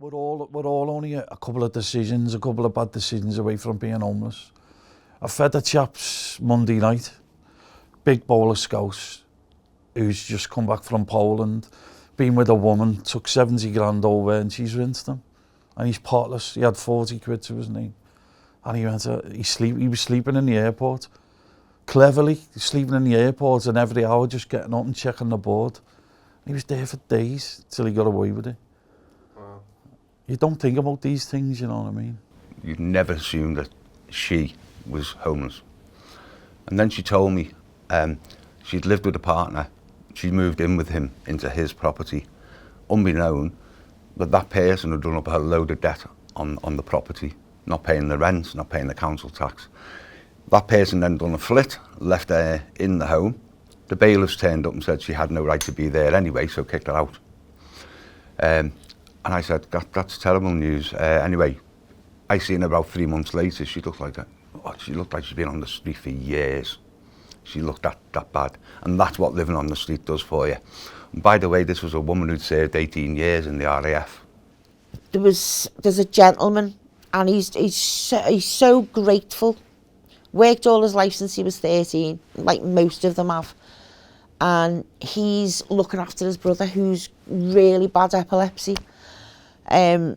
We're all only a couple of bad decisions away from being homeless. I fed the chaps Monday night, big bowl of scouse, who's just come back from Poland, been with a woman, took 70 grand over and she's rinsed him. And he's potless. He had 40 quid to his name. And he was sleeping in the airport. Cleverly, sleeping in the airport and every hour just getting up and checking the board. He was there for days till he got away with it. Wow. You don't think about these things, you know what I mean? You'd never assume that she was homeless. And then she told me she'd lived with a partner. She moved in with him into his property, unbeknown that person had done up a load of debt on the property, not paying the rent, not paying the council tax. That person then done a flit, left her in the home. The bailiffs turned up and said she had no right to be there anyway, so kicked her out. And I said, that's terrible news. Anyway, I seen her about 3 months later. She looked like she'd been on the street for years. She looked that bad. And that's what living on the street does for you. And by the way, this was a woman who'd served 18 years in the RAF. There's a gentleman, and he's so grateful. Worked all his life since he was 13, like most of them have. And he's looking after his brother, who's really bad epilepsy. And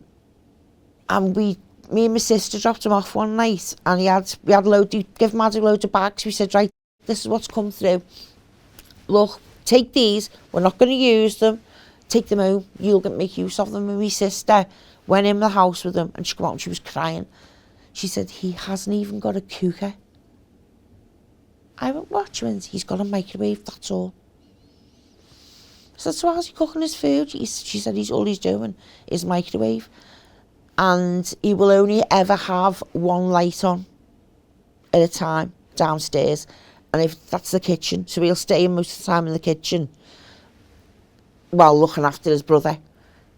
me and my sister dropped him off one night, and we gave Maddie a load of bags. We said, right, this is what's come through. Look, take these. We're not going to use them. Take them home. You'll make use of them. And my sister went in the house with him, and she came out and she was crying. She said, he hasn't even got a cooker. I went, what? She went, he's got a microwave, that's all. I said, so how's he cooking his food? She said, all he's doing is microwave. And he will only ever have one light on at a time downstairs. And if that's the kitchen, so he'll stay in most of the time in the kitchen while looking after his brother.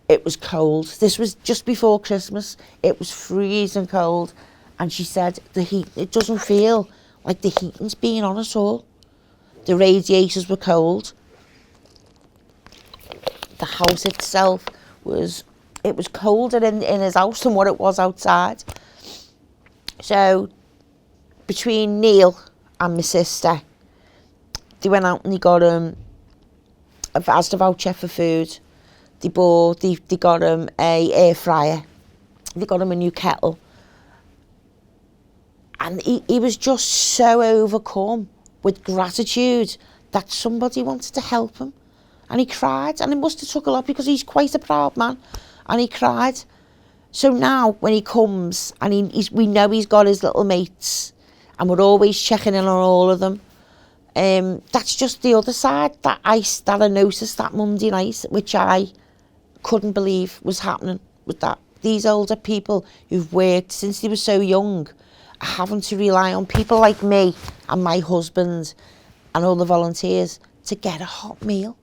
It was cold. This was just before Christmas. It was freezing cold. And she said, it doesn't feel like the heating's been on at all. The radiators were cold. The house itself was colder in his house than what it was outside. So between Neil and my sister, they went out and they got him a Asda voucher for food. They got him a air fryer. They got him a new kettle. And he was just so overcome with gratitude that somebody wanted to help him. And he cried, and it must have took a lot because he's quite a proud man, and he cried. So now when he comes, and we know he's got his little mates, and we're always checking in on all of them. That's just the other side that I noticed that Monday night, which I couldn't believe was happening with that. These older people who've worked since they were so young are having to rely on people like me and my husband and all the volunteers to get a hot meal.